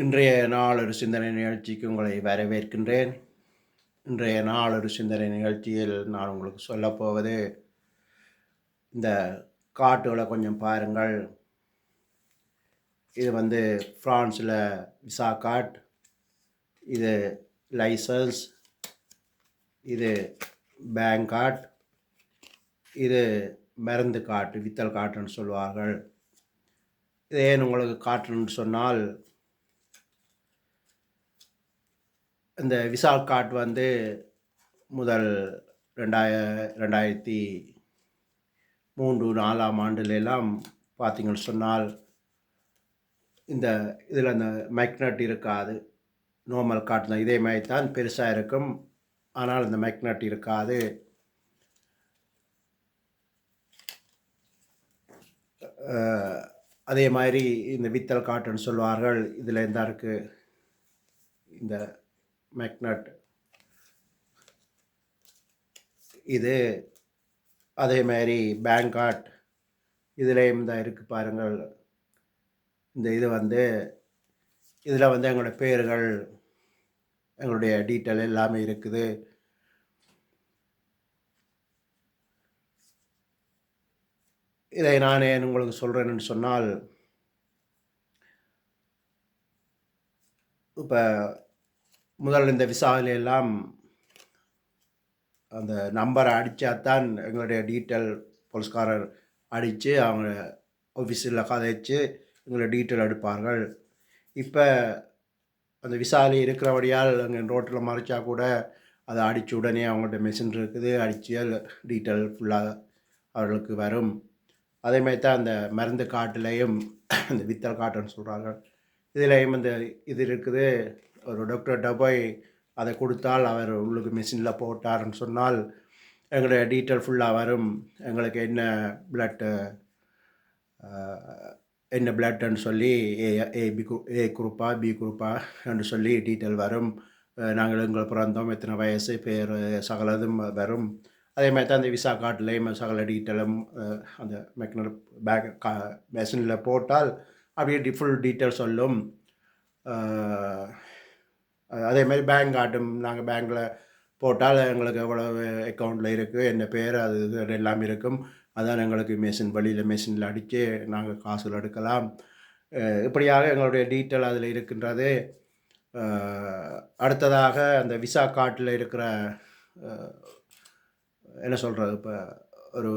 இன்றைய நாளொரு சிந்தனை நிகழ்ச்சிக்கு உங்களை வரவேற்கின்றேன். இன்றைய நாளொரு சிந்தனை நிகழ்ச்சியில் நான் உங்களுக்கு சொல்லப்போவது, இந்த காட்டுகளை கொஞ்சம் பாருங்கள். இது ஃப்ரான்ஸில் விசா காட், இது லைசன்ஸ், இது பேங்க் காட், இது மருந்து காட்டு, வித்தல் காட்டுன்னு சொல்லுவார்கள். இது ஏன் உங்களுக்கு காட்டுன்னு சொன்னால், இந்த விசா கார்டு முதல் 2003-4 ஆண்டுலெல்லாம் பார்த்தீங்கன்னு சொன்னால், இந்த இதில் அந்த மேக்னட் இருக்காது. நார்மல் கார்டு தான், இதே மாதிரி தான் பெருசாக இருக்கும். ஆனால் இந்த மேக்னட் இருக்காது. அதே மாதிரி இந்த வித்தல் காட்டுன்னு சொல்லுவார்கள். இதில் என்ன இருக்குது, இந்த மேக்னட் இது. அதே மாதிரி பேங்க் கார்ட் இதுலேயும் தான் இருக்குது பாருங்கள். இந்த இது இதில் எங்களோட பேர்கள், எங்களுடைய டீட்டெயில் எல்லாமே இருக்குது. இதை நான் ஏன் உங்களுக்கு சொல்கிறேன்னு சொன்னால், இப்போ முதல்ல இந்த விசாவில் எல்லாம் அந்த நம்பரை அடித்தாத்தான் எங்களுடைய டீட்டெயில் போலீஸ்காரர் அடித்து அவங்க ஆஃபீஸில் கதைச்சு எங்களுடைய டீட்டெயில் எடுப்பார்கள். இப்போ அந்த விசாலி இருக்கிறபடியால் அங்கே ரோட்டில் மறைச்சா கூட அதை அடித்த உடனே அவங்கள்ட்ட மெஷின் இருக்குது, அடித்து டீட்டெயில் ஃபுல்லாக அவர்களுக்கு வரும். அதேமாதிரி தான் அந்த மருந்து காட்டுலேயும் இந்த வித்தல் காட்டுன்னு சொல்கிறாங்க. இதுலேயும் இது இருக்குது. ஒரு டாக்டர்கிட்ட போய் அதை கொடுத்தால் அவர் உள்ளுக்கு மிஷினில் போட்டார்ன்னு சொன்னால் எங்களுடைய டீட்டெயில் ஃபுல்லாக வரும். எங்களுக்கு என்ன பிளட்டுன்னு சொல்லி ஏ குரூப்பா பி குரூப்பா என்று சொல்லி டீட்டெயில் வரும். நாங்கள் எங்களை பிறந்தோம், எத்தனை வயசு, பேர், சகலதும் வரும். அதே மாதிரி தான் அந்த விசா கார்டுலேயும் சகல டீட்டெயிலும் அந்த மெஷினில் போட்டால் அப்படியே ஃபுல் டீட்டெயில் சொல்லும். அதேமாதிரி பேங்க் கார்டும் நாங்கள் பேங்க்கில் போட்டால் எங்களுக்கு எவ்வளோ அக்கௌண்ட்டில் இருக்குது, என்ன பேர், அது எல்லாம் இருக்கும். அதான் எங்களுக்கு மெஷினில் அடித்து நாங்கள் காசுகள் எடுக்கலாம். இப்படியாக எங்களுடைய டீட்டெயில் அதில் இருக்கின்றது. அடுத்ததாக அந்த விசா கார்டில் இருக்கிற என்ன சொல்கிறது, இப்போ ஒரு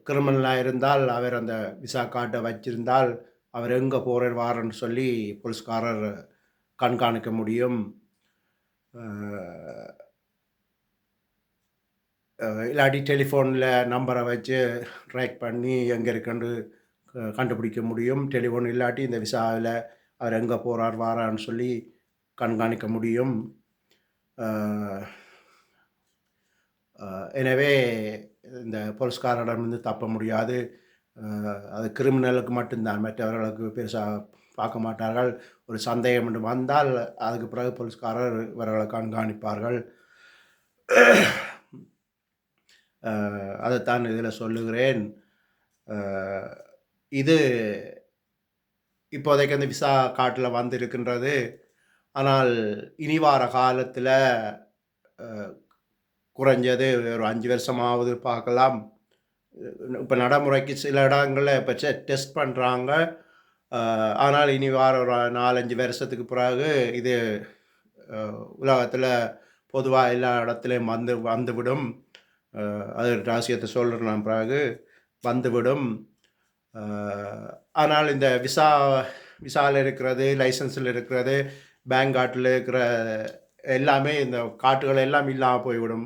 கிரிமினலாக இருந்தால் அவர் அந்த விசா கார்டை வச்சிருந்தால் அவர் எங்கே போகிறார் வாரன்னு சொல்லி போலீஸ்காரர் கண்காணிக்க முடியும். இல்லாட்டி டெலிஃபோனில் நம்பரை வச்சு ட்ராக் பண்ணி எங்கே இருக்குன்னு கண்டுபிடிக்க முடியும். டெலிஃபோன் இல்லாட்டி இந்த விசாவில் அவர் எங்கே போகிறார் வாரான்னு சொல்லி கண்காணிக்க முடியும். எனவே இந்த போலீஸ்காரிடமிருந்து தப்ப முடியாது. அது கிரிமினலுக்கு மட்டும்தான், மற்றவர்களுக்கு பெருசாக பார்க்க மாட்டார்கள். ஒரு சந்தேகம் என்று வந்தால் அதுக்கு பிறகு போலீஸ்காரர் இவர்களை கண்காணிப்பார்கள். அதைத்தான் இதில் சொல்லுகிறேன். இது இப்போதைக்கு அந்த விசா கார்டில் வந்திருக்கின்றது. ஆனால் இனி வார காலத்தில் குறைஞ்சது ஒரு 5 வருஷமாவது பார்க்கலாம். இப்போ நடைமுறைக்கு சில இடங்களில் இப்போ டெஸ்ட் பண்ணுறாங்க. ஆனால் இனி வார ஒரு 4-5 வருஷத்துக்கு பிறகு இது உலகத்தில் பொதுவாக எல்லா இடத்துலையும் வந்துவிடும். அது ரகசியத்தை சொல்கிறேன், பிறகு வந்துவிடும். ஆனால் இந்த விசாவில் இருக்கிறது, லைசன்ஸில் இருக்கிறது, பேங்க் கார்டில் இருக்கிற எல்லாமே, இந்த காட்டுகள் எல்லாம் இல்லாமல் போய்விடும்.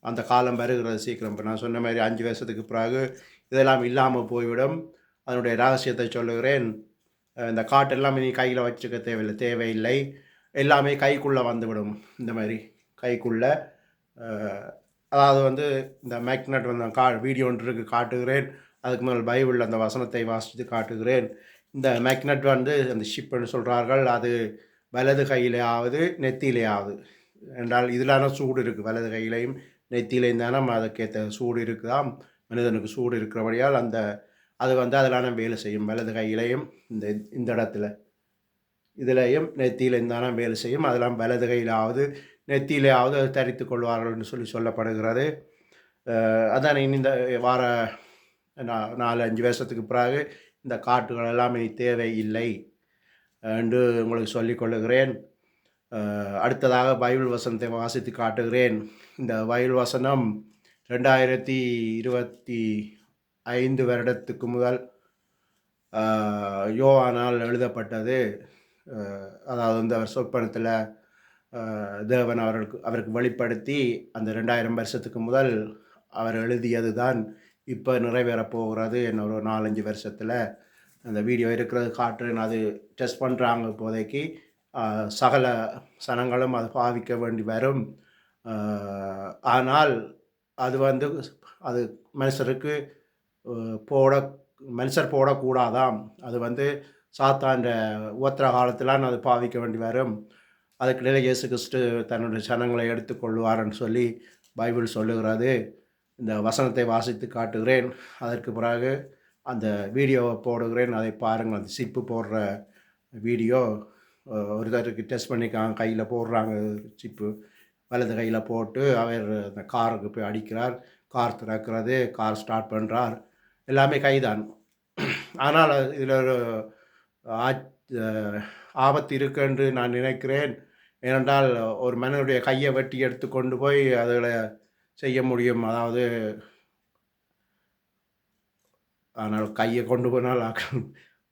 அந்த காலம் வருகிறது சீக்கிரம். இப்போ நான் சொன்ன மாதிரி 5 வருஷத்துக்கு பிறகு இதெல்லாம் இல்லாமல் போய்விடும். அதனுடைய ரகசியத்தை சொல்லுகிறேன். இந்த காட்டெல்லாம் இனி கையில் வச்சுக்க தேவையில்லை. எல்லாமே கைக்குள்ளே வந்துவிடும். இந்த மாதிரி கைக்குள்ளே, அதாவது இந்த மேக்னட் வீடியோ ஒன்று இருக்குது, காட்டுகிறேன். அதுக்கு மேல் பைபிளில் அந்த வசனத்தை வாசித்து காட்டுகிறேன். இந்த மேக்னட் அந்த ஷிப்புன்னு சொல்கிறார்கள். அது வலது கையிலேயாவது நெத்தியிலேயாவது என்றால் இதிலான சூடு இருக்குது. வலது கையிலையும் நெத்தியிலையும் தானே அதுக்கேற்ற சூடு இருக்குதாம். மனிதனுக்கு சூடு இருக்கிறபடியால் அது அதிலான வேலை செய்யும். வலது கையிலையும் இந்த இடத்துல இதுலேயும் நெத்தியிலையும் தானே வேலை செய்யும். அதெல்லாம் வலது கையிலாவது நெத்தியிலாவது அது தரித்து கொள்வார்கள் என்று சொல்லப்படுகிறது. அதான் இந்த வார 4-5 வருஷத்துக்கு பிறகு இந்த காட்டுகள் எல்லாம் இனி தேவை இல்லை என்று உங்களுக்கு சொல்லிக் கொள்ளுகிறேன். அடுத்ததாக பைபிள் வசனத்தை வாசித்து காட்டுகிறேன். இந்த பைபிள் வசனம் 2025 வருடத்துக்கு முதல் யோவானால் எழுதப்பட்டது. அதாவது வந்து அவர் சொப்பனத்தில் தேவன் அவருக்கு வெளிப்படுத்தி அந்த 2000 வருஷத்துக்கு முதல் அவர் எழுதியது தான் இப்போ நிறைவேறப் போகிறது. என்ன ஒரு 4-5 வருஷத்தில் அந்த வீடியோ இருக்கிறது காட்டுறேன். அது டெஸ்ட் பண்ணுறாங்க இப்போதைக்கு. சகல சனங்களும் அது பாவிக்க வேண்டி வரும். ஆனால் அது வந்து அது மனுஷர் போடக்கூடாதாம். அது வந்து சாத்தாண்ட உத்திர காலத்திலான் அது பாவிக்க வேண்டி வரும். அதுக்கிடையில் இயேசு கிறிஸ்து தன்னுடைய சனங்களை எடுத்துக்கொள்வார்ன்னு சொல்லி பைபிள் சொல்லுகிறது. இந்த வசனத்தை வாசித்து காட்டுகிறேன். அதற்கு பிறகு அந்த வீடியோவை போடுகிறேன். அதை பாருங்கள். அந்த சிப்பு போடுற வீடியோ ஒருத்தருக்கு டெஸ்ட் பண்ணிக்காங்க. கையில் போடுறாங்க சிப்பு. வலது கையில் போட்டு அவர் அந்த காருக்கு போய் அடிக்கிறார். கார் திறக்கிறது. கார் ஸ்டார்ட் பண்ணுறார். எல்லாமே கைதான். ஆனால் இதில் ஒரு ஆபத்து இருக்கு என்று நான் நினைக்கிறேன். ஏனென்றால் ஒரு மனிதனுடைய கையை வெட்டி எடுத்து கொண்டு போய் அதில் செய்ய முடியும். அதாவது ஆனால் கையை கொண்டு போனால் ஆக்கள்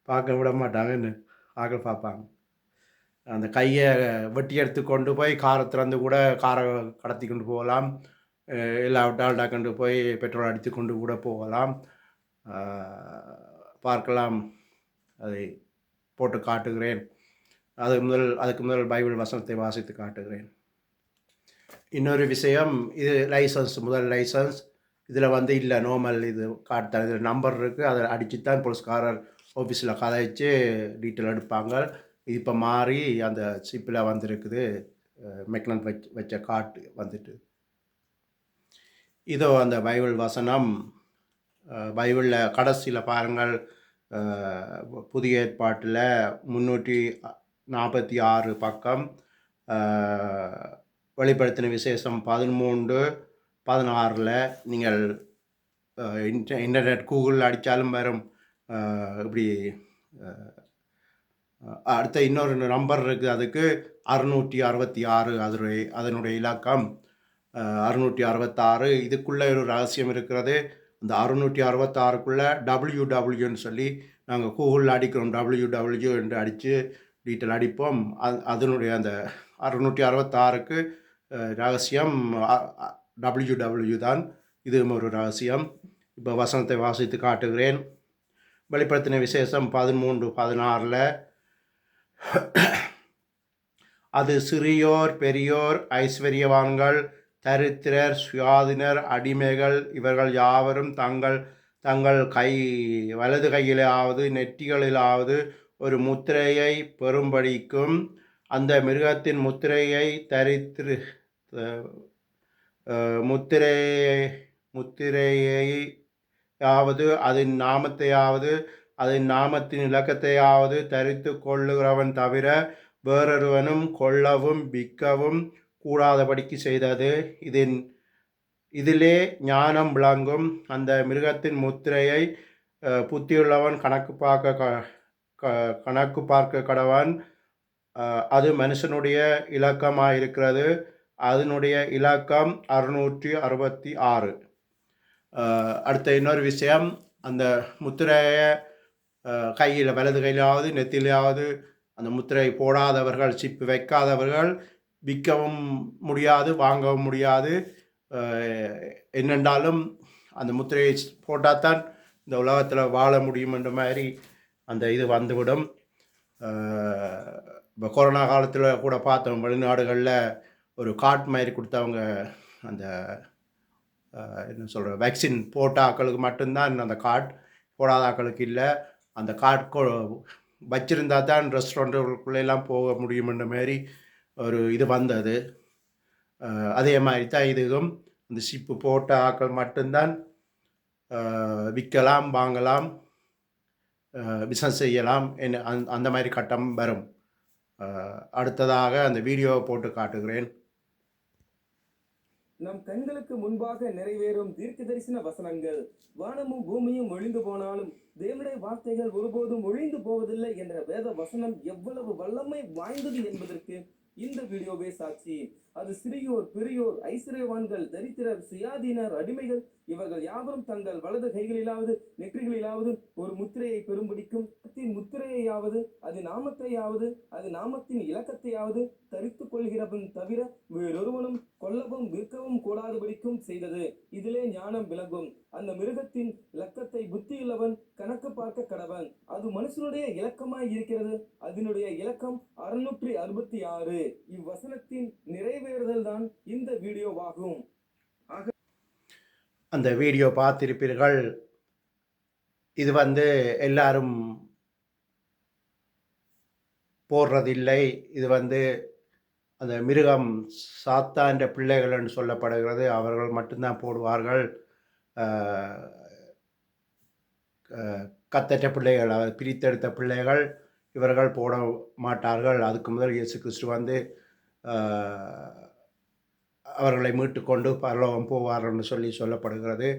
பார்க்க விட மாட்டாங்கன்னு ஆக்கள் பார்ப்பாங்க. அந்த கையை வெட்டி எடுத்து கொண்டு போய் காரை திறந்து கூட காரை கடத்தி கொண்டு போகலாம். இல்லாவிட்டால் டாக்கண்டு போய் பெட்ரோல் அடித்து கொண்டு கூட போகலாம். பார்க்கலாம். அதை போட்டு காட்டுகிறேன். அதுக்கு முதல் பைபிள் வசனத்தை வாசித்து காட்டுகிறேன். இன்னொரு விஷயம், இது முதல் லைசன்ஸ் இதில் வந்து இல்லை நார்மல் இது காட்டுதான். இதில் நம்பர் இருக்குது. அதை அடித்து தான் போலீஸ்காரர் ஆஃபீஸில் கதைச்சு டீட்டெயில் எடுப்பாங்க. இது இப்போ மாறி அந்த சிப்பில் வந்துருக்குது. மெக்னன் வச்ச காட்டு வந்துட்டு. இதோ அந்த பைபிள் வசனம். பைபிளில் கடைசியில் பாருங்கள். புதிய ஏற்பாட்டில் 346 பக்கம். வெளிப்படுத்தின விசேஷம் 13:16 நீங்கள் இன்டர்நெட் கூகுளில் அடித்தாலும் வரும். இப்படி அடுத்த இன்னொரு நம்பர் இருக்குது. அதுக்கு 666 அதனுடைய இலக்கம் 666. இதுக்குள்ளே ஒரு ரகசியம் இருக்கிறது. அந்த 666க்குள்ளே WWன்னு சொல்லி நாங்கள் கூகுளில் அடிக்கிறோம். WW என்று அடித்து டீட்டெயில் அடிப்போம். அதனுடைய அந்த 666க்கு ரகசியம் WW தான். இதுவும் ஒரு ரகசியம். இப்போ வசனத்தை வாசித்து காட்டுகிறேன். வெளிப்படுத்தின விசேஷம் 13:16. அது சிறியோர் பெரியோர் ஐஸ்வர்யவான்கள் தரித்திரர் சுயாதீனர் அடிமைகள் இவர்கள் யாவரும் தங்கள் வலது கையிலாவது நெற்றிகளிலாவது ஒரு முத்திரையை பெறும்படிக்கும் அந்த மிருகத்தின் முத்திரையை முத்திரையாவது அதன் நாமத்தையாவது அதன் நாமத்தின் இலக்கத்தையாவது தரித்து கொள்ளுகிறவன் தவிர வேறொருவனும் கொள்ளவும் விற்கவும் கூடாதபடிக்கு செய்தது. இதிலே ஞானம் விளங்கும். அந்த மிருகத்தின் முத்திரையை புத்தியுள்ளவன் கணக்கு பார்க்க கடவன். அது மனுஷனுடைய இலக்கமாயிருக்கிறது. அதனுடைய இலக்கம் 666. அடுத்த இன்னொரு விஷயம், அந்த முத்திரையை கையில் வலது கையிலாவது நெத்திலாவது அந்த முத்திரை போடாதவர்கள், சிப்பு வைக்காதவர்கள் விற்கவும் முடியாது, வாங்கவும் முடியாது. என்னென்றாலும் அந்த முத்திரையை போட்டால் தான் இந்த உலகத்தில் வாழ முடியும் என்ற மாதிரி அந்த இது வந்துவிடும். இப்போ கொரோனா காலத்தில் கூட பார்த்தோம், வெளிநாடுகளில் ஒரு கார்ட் மாதிரி கொடுத்தவங்க அந்த என்ன சொல்கிற வேக்சின் போட்ட ஆக்களுக்கு மட்டும்தான் அந்த கார்ட், போடாத ஆக்களுக்கு இல்லை. அந்த கார்ட் வச்சிருந்தா தான் ரெஸ்டாரண்ட்டுக்குள்ளெல்லாம் போக முடியுமென்ற மாதிரி ஒரு இது வந்தது. அதே மாதிரி தான் இதுவும் இந்த சிப்பு போட்ட ஆக்கள் மட்டும்தான் விற்கலாம், வாங்கலாம், பிஸ்னஸ் செய்யலாம். அந்த மாதிரி கட்டம் வரும். அடுத்ததாக அந்த வீடியோவை போட்டு காட்டுகிறேன். நம் கண்களுக்கு முன்பாக நிறைவேறும் தீர்க்க தரிசன வசனங்கள். வானமும் பூமியும் ஒழிந்து போனாலும் தேவனுடைய வார்த்தைகள் ஒருபோதும் ஒழிந்து போவதில்லை என்ற வேத வசனம் எவ்வளவு வல்லமை வாய்ந்தது என்பதற்கு இந்த வீடியோவே சாட்சி. அது சிறியோர் பெரியோர் ஐஸ்வர்யவான்கள் தரித்திரர் சுயாதீனர் அடிமைகள் இவர்கள் யாவரும் தங்கள் வலது கைகளிலாவது நெற்றிகளிலாவது ஒரு முத்திரையை பெறும்படிக்கும் முத்திரையாவது அது நாமத்தையாவது அது நாமத்தின் இலக்கத்தையாவது தரித்துக் கொள்கிறவன் தவிர வேறொருவனும் கொல்லவும் விற்கவும் கூடாதபடிக்கும் செய்தது. இதிலே ஞானம் விளங்கும். அந்த மிருகத்தின் இலக்கத்தை புத்தியுள்ளவன் கணக்கு பார்க்க கடவன். அது மனுஷனுடைய இலக்கமாய் இருக்கிறது. அதனுடைய இலக்கம் 666. இவ்வசனத்தின் நிறைவேறுதல் தான் இந்த வீடியோவாகும். அந்த வீடியோ பார்த்திருப்பீர்கள். இது எல்லாரும் போடுறதில்லை. இது அந்த மிருகம் சாத்தான்ற பிள்ளைகள் என்று சொல்லப்படுகிறது. அவர்கள் மட்டும்தான் போடுவார்கள். கத்தற்ற பிள்ளைகள், பிரித்தெடுத்த பிள்ளைகள் இவர்கள் போட மாட்டார்கள். அதுக்கு முதல் இயேசு கிறிஸ்து அவர்களை மீட்டு கொண்டு பரலோகம் போவார்னு சொல்லப்படுகிறது.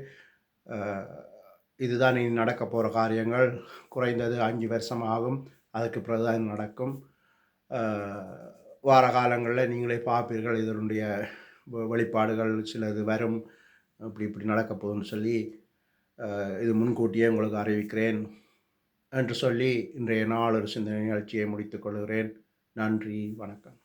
இதுதான் இனி நடக்க போகிற காரியங்கள். குறைந்தது 5 வருஷம் ஆகும். அதுக்கு பிறகுதான் நடக்கும். வார காலங்களில் நீங்களே பார்ப்பீர்கள். இதனுடைய வெளிப்பாடுகள் சிலது வரும். இப்படி நடக்க போகுதுன்னு சொல்லி இது முன்கூட்டியே உங்களுக்கு அறிவிக்கிறேன் என்று சொல்லி இன்றைய நாள் ஒரு சிந்தனை நிகழ்ச்சியை முடித்துக் கொள்கிறேன். நன்றி, வணக்கம்.